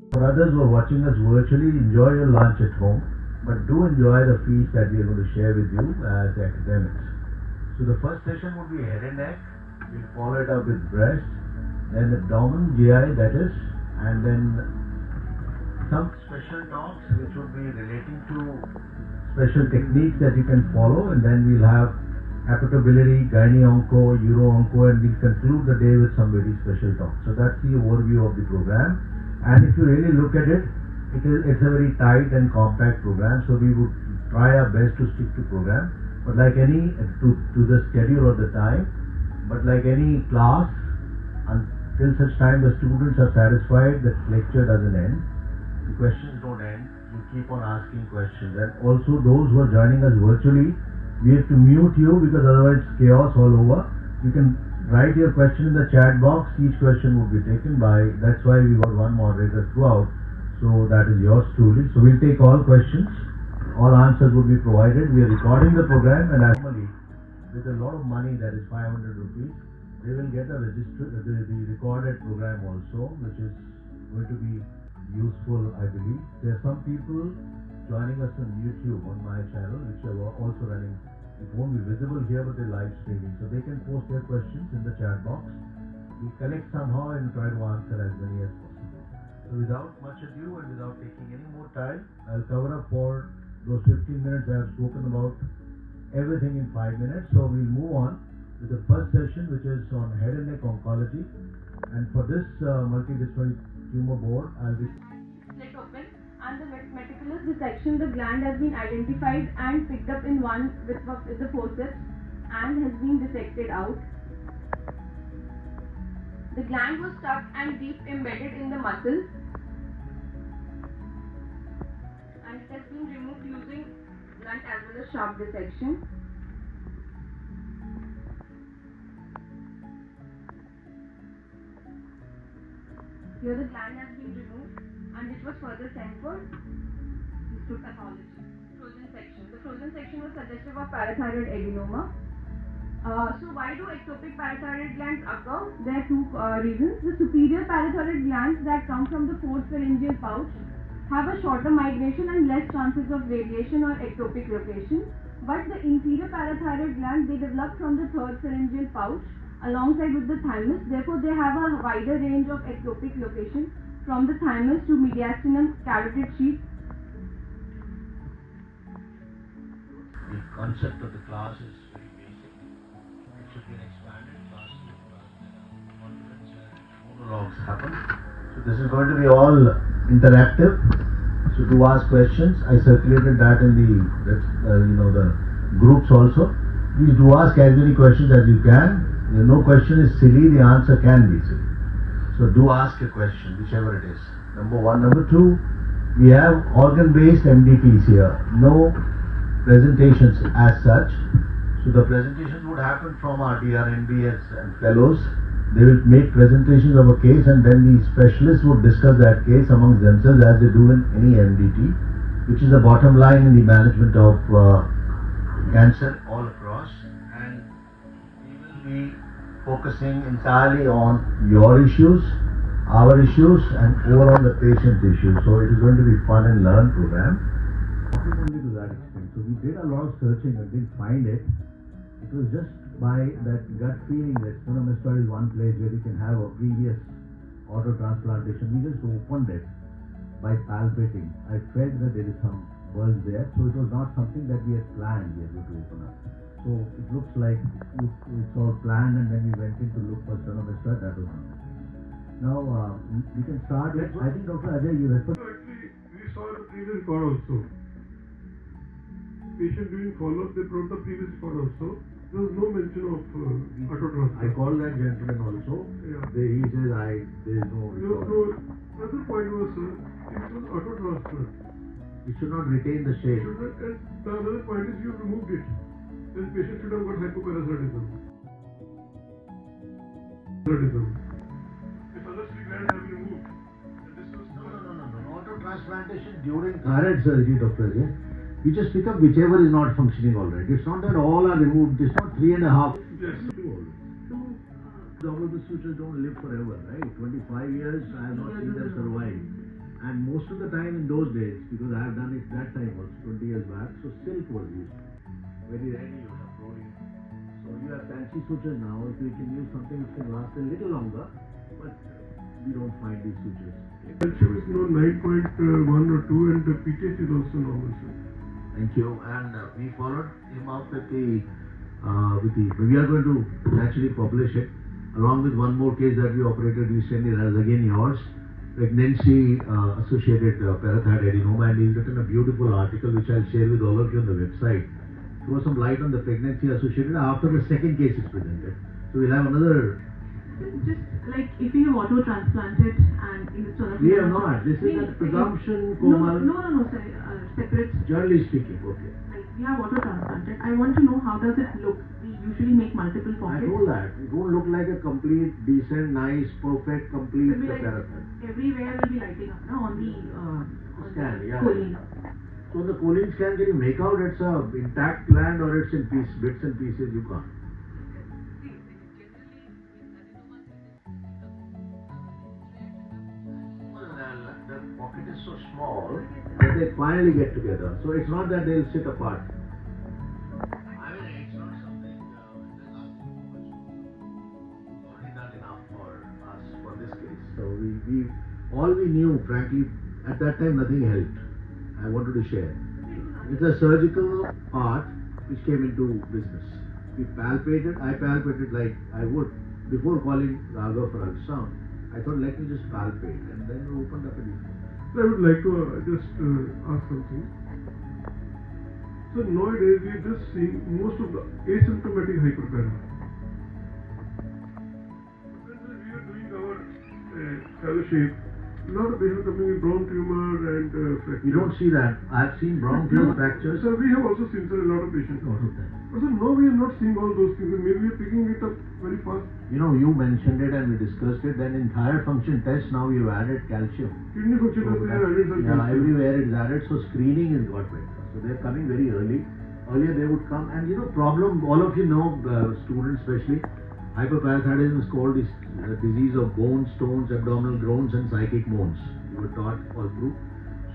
For others who are watching us virtually, enjoy your lunch at home, but do enjoy the feast that we are going to share with you as academics. So the first session would be head and neck. We'll follow it up with breast, then abdomen, GI that is, and then some special talks which would be relating to special techniques that you can follow, and then we'll have hepatobiliary, gynae onco, uro onco, and we'll conclude the day with some very special talks. So that's the overview of the program. And if you really look at it, it's a very tight and compact program, so we would try our best to stick to program. But like any, to the schedule of the time, but like any class, until such time the students are satisfied, the lecture doesn't end, the questions don't end, you keep on asking questions. And also those who are joining us virtually, we have to mute you because otherwise it's chaos all over. You can write your question in the chat box, each question would be taken by, that's why we got one moderator throughout, so that is yours truly. So we'll take all questions, all answers would be provided. We are recording the program, and normally with a lot of money, that is 500 rupees, they will get a the recorded program also, which is going to be useful, I believe. There are some people joining us on YouTube on my channel, which are also running. It won't be visible here, but they're live streaming, so they can post their questions in the chat box. We collect somehow and try to answer as many as possible. So without much ado and without taking any more time, I'll cover up for those 15 minutes I have spoken about everything in 5 minutes. So we'll move on with the first session, which is on head and neck oncology. And for this multidisciplinary tumor board, I'll be split open, and the meticulous dissection, the gland has been identified and picked up in one with the forceps and has been dissected out. The gland was stuck and deep embedded in the muscle, and it has been removed using blunt as well as sharp dissection. Here the gland has been removed and it was further sent for histopathology. Frozen section. The frozen section was suggestive of parathyroid adenoma. So why do ectopic parathyroid glands occur? There are two reasons. The superior parathyroid glands that come from the fourth pharyngeal pouch have a shorter migration and less chances of radiation or ectopic location. But the inferior parathyroid glands, they develop from the third pharyngeal pouch alongside with the thymus. Therefore, they have a wider range of ectopic location from the thymus to mediastinum carotid sheath. The concept of the class is very basic. It should be an expanded class conference where monologues happen. So this is going to be all interactive. So to ask questions, I circulated that in the groups also. Please do ask as many questions as you can. No question is silly, the answer can be silly. So do ask a question, whichever it is. Number one. Number two, we have organ-based MDTs here. No presentations as such. So the presentations would happen from our DRNBs and fellows. They will make presentations of a case, and then the specialists would discuss that case amongst themselves as they do in any MDT, which is the bottom line in the management of cancer all across. And we will be focusing entirely on your issues, our issues, and overall the patient issues. So it is going to be fun and learn program. Not only to that extent. So we did a lot of searching and didn't find it. It was just by that gut feeling that sphenomestoid is one place where you can have a previous auto transplantation. We just opened it by palpating. I felt that there is some buzz there, so it was not something that we had planned we were going to open up. So it looks like it's all planned, and then we went in to look for sphenomestoid. That was one. Now we can start with, I think Dr. Ajay, you referred. Actually, we saw the previous record also. Patient doing follow-up, they brought the previous record also. There was no mention of auto transplant. I called that gentleman also. Yeah. He says there is no record. Another point was, it was auto transplant. It should not retain the shape. And the other point is you removed it. Then patient should have got hypoparathyroidism. If other three glands have been removed, then this was No. Auto transplantation during thyroid surgery, Dr. Ajay. You just pick up whichever is not functioning already. It's not that all are removed. It's not 3.5. Yes. The sutures don't live forever, right? 25 years, I have not seen them survive. And most of the time in those days, because I have done it that time also, 20 years back, so silk was used. Very rarely you have rolling. So you have fancy sutures now, so you can use something which can last a little longer, but we don't find these sutures. Calcium is now 9.1 or 2 and the pH is also normal, sir. Thank you. And we followed him up with the, we are going to actually publish it along with one more case that we operated recently, that is again yours. Pregnancy associated parathyroid adenoma, and he's written a beautiful article which I'll share with all of you on the website. Throw some light on the pregnancy associated after the second case is presented. So we'll have another. Just like if we have auto transplanted and in the sort of. We have not. This is a presumption, Komal. No, sir. Separate. Generally speaking, okay. Like we have auto transplanted. I want to know how does it look? We usually make multiple pockets. I told that. It won't look like a complete, decent, nice, perfect, complete parathyroid. Everywhere will be lighting up, no? On the scan, yeah. choline. So the choline scan, can you make out it's a intact gland or it's in bits and pieces? You can't. The pocket is so small that they finally get together. So it's not that they'll sit apart. I mean, it's not something already done enough for us for this case. So we all we knew, frankly, at that time nothing helped. I wanted to share. It's a surgical art which came into business. We palpated, I palpated like I would before calling Raghav for ultrasound. I thought, let me just palpate, and then we opened up a deep. So I would like to just ask something. So nowadays we are just seeing most of the asymptomatic hyperpara. When we are doing our fellowship, a lot of patients coming with brown tumor and fractures. You don't see that. I've seen brown tumor fractures. So we have also seen, sir, a lot of patients. Lot of them. But sir, now we are not seeing all those things. Maybe we are picking it up very fast. You know, you mentioned it and we discussed it. Then in thyroid function test, now you've added calcium. Kidney function also are added, sir. Yeah, everywhere it's added. So screening is got better. So they're coming very early. Earlier they would come, and you know, problem. All of you know, students especially. Hyperparathyroidism is called this disease of bones, stones, abdominal groans, and psychic moans. You were taught all through.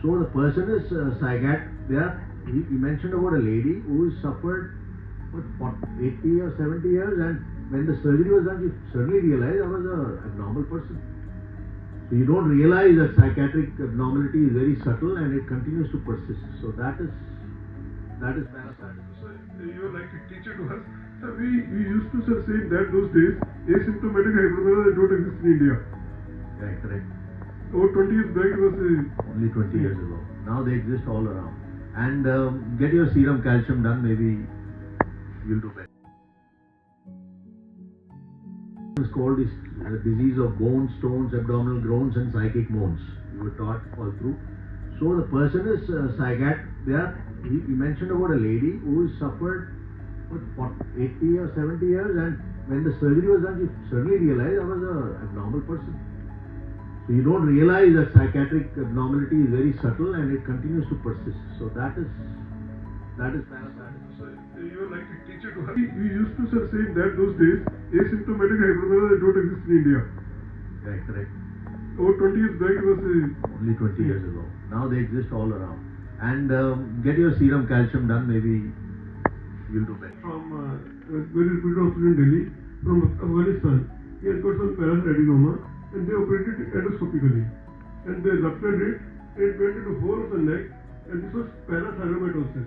So the person is psychiatric. He mentioned about a lady who suffered 80 or 70 years, and when the surgery was done, she suddenly realized I was an abnormal person. So you don't realize that psychiatric abnormality is very subtle and it continues to persist. So that is parathyroidism. So you are like a teacher to us. So we used to say that those days asymptomatic hyperpara don't exist in India. Right, correct. Over 20 years back it was Only 20 years ago. Now they exist all around. And get your serum calcium done, maybe you'll do better. It's called this disease of bones, stones, abdominal groans, and psychic moans. You were taught all through. So the person is psychiatric. He mentioned about a lady who suffered 80 or 70 years, and when the surgery was done, she suddenly realized I was an abnormal person. So you don't realize that psychiatric abnormality is very subtle and it continues to persist. So that is parathyroidism. So you are like a teacher to us. We used to say that those days asymptomatic hyperpara don't exist in India. Right, correct. Over 20 years back it was Only 20 years ago. Now they exist all around. And get your serum calcium done, maybe you'll do better. from a very reputed hospital in Delhi, from Afghanistan. He has got some parathyroid adenoma, and they operated it endoscopically. And they ruptured it, and it went into whole of the neck, and this was parathyroidomatosis.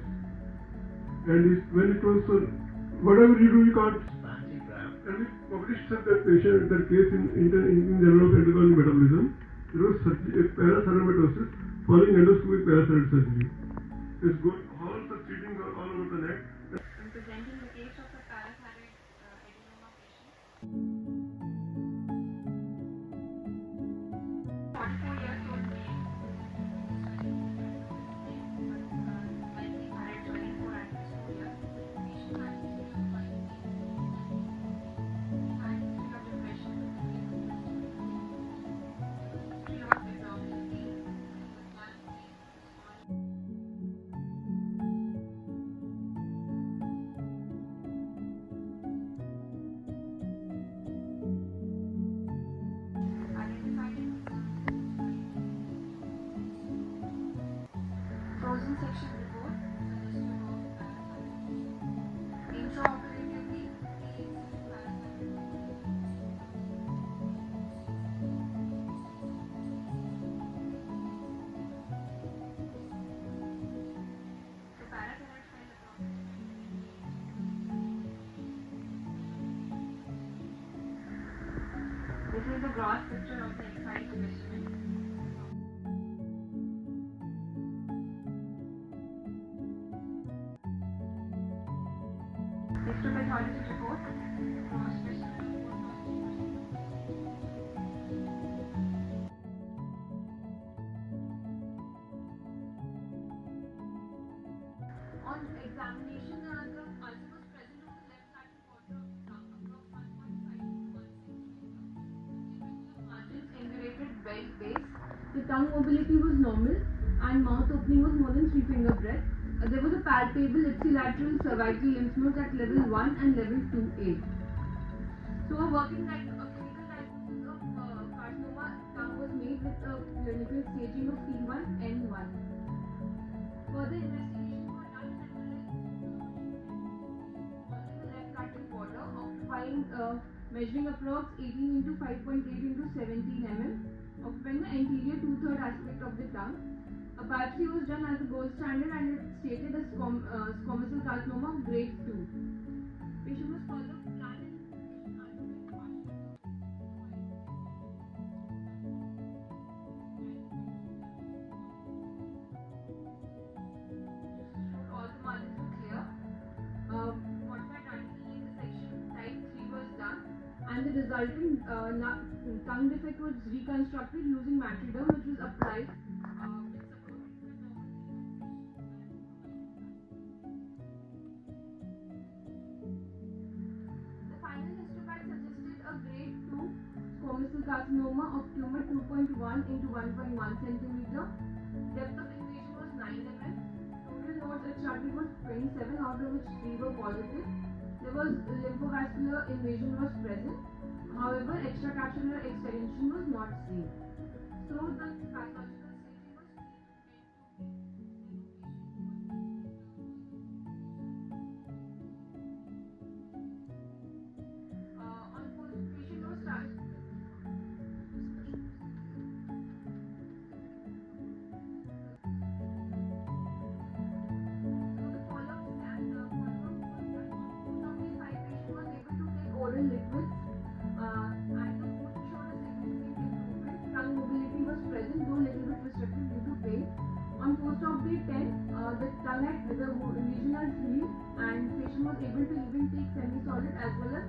And when it was, whatever you do, you can't. And we published that patient, that case in Journal of Endocrine Metabolism. It was parathyroidomatosis following endoscopic parathyroid surgery. It's going all succeeding all over the neck. I'm presenting the case of a parathyroid adenoma patient. 44 years old male. When he had 24 and 2 years, patient had history of chronic pain and history of depression. frozen section report suggestive of parathyroidism. Intraoperatively, the parathyroid file This is the gross picture of the excised specimen. Histopathology report. Gross specimen. On examination, the ulcer was present on the left lateral quarter of the tongue, approx 1.5 to 1 centimeter. Margins indurated belt base. The tongue mobility was normal and mouth opening was more than 3 finger breadth. There was a palpable ipsilateral cervical lymph nodes at level 1 and level 2A. So a clinical diagnosis of carcinoma tongue was made with a clinical staging of T1N1. Further investigations were done and analyzed the left lateral quarter, occupying measuring approx 18 into 5.8 into 17 mm, occupying the anterior 2/3 aspect of the tongue. A biopsy was done as a gold standard and it stated as squamous cell carcinoma grade 2. Patient was further planned in underwent partial all the margins were clear. Modified radical intersection type 3 was done and the resulting tongue defect was reconstructed using matriderm which was applied with support. The final histopath suggested a grade 2 squamous cell carcinoma of tumor 2.1 into 1.1 cm. Depth of invasion was 9 mm. Total nodes extracted was 27, out of which 3 were positive. There was lymphovascular invasion was present. However, extracapsular extension was not seen. So the pathological staging was on patient was started. Oral liquids and the food showed a significant improvement. Tongue mobility was present, though little bit restricted due to pain. On post-op day 10, the tongue at the lesion has healed and patient was able to even take semi-solid as well as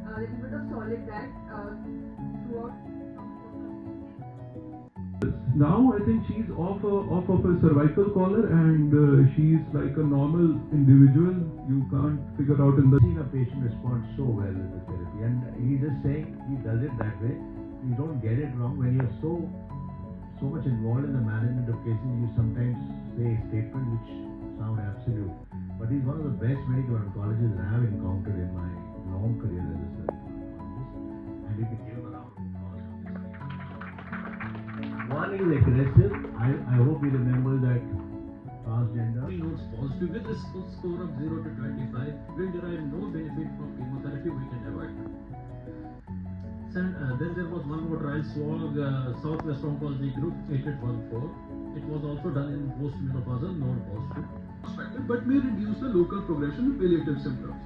a little bit of solid diet throughout from post-op day 10. Now I think she's off of a cervical collar and she's like a normal individual. You can't figure out in the... Seen a patient respond so well with the therapy, and he's just saying he does it that way. You don't get it wrong. When you're so much involved in the management of cases, you sometimes say statements which sound absolute. But he's one of the best medical oncologists I have encountered in my long career as a surgical oncologist, and you can give him a round of applause for this. One is aggressive. I hope you remember that transgender. Notes positive with a score of 0 to 25 will derive no benefit from chemotherapy, we can avoid. And then there was one more trial, Southwest Oncology Group 8814. It was also done in post-menopausal non-positive, but may reduce the local progression of palliative symptoms.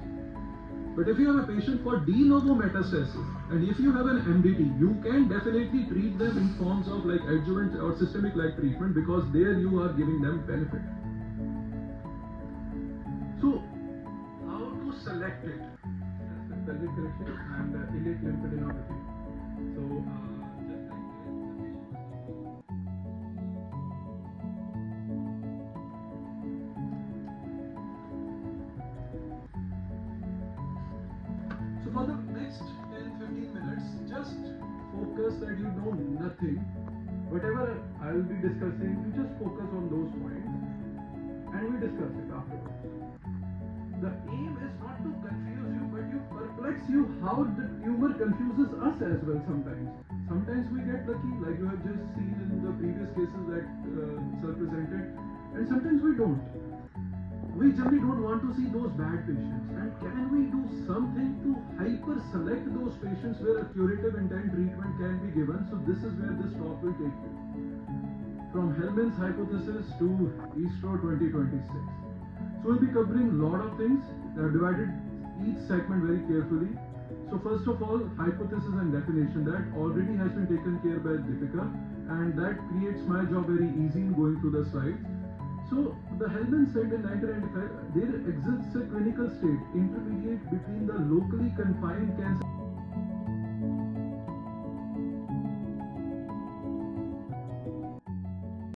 But if you have a patient for de novo metastasis and if you have an MDT, you can definitely treat them in forms of like adjuvant or systemic like treatment, because there you are giving them benefit. So, how to select it? That's the pelvic correction and iliac lymphadenopathy. So, just like this, So for the next 10-15 minutes, just focus that you know nothing. whatever I will be discussing, you just focus on those points and we discuss it afterwards. The aim is not to confuse you, but you perplex you how the tumor confuses us as well sometimes. Sometimes we get lucky, like you have just seen in the previous cases that sir presented, and sometimes we don't. We generally don't want to see those bad patients. And can we do something to hyper select those patients where a curative intent treatment can be given? So this is where this talk will take you. From Hellman's hypothesis to ESTRO 2026. So we'll be covering a lot of things. I have divided each segment very carefully. So first of all, hypothesis and definition, that already has been taken care by Deepika, and that creates my job very easy in going through the slides. So the Hellman said in 1995, there exists a clinical state intermediate between the locally confined cancer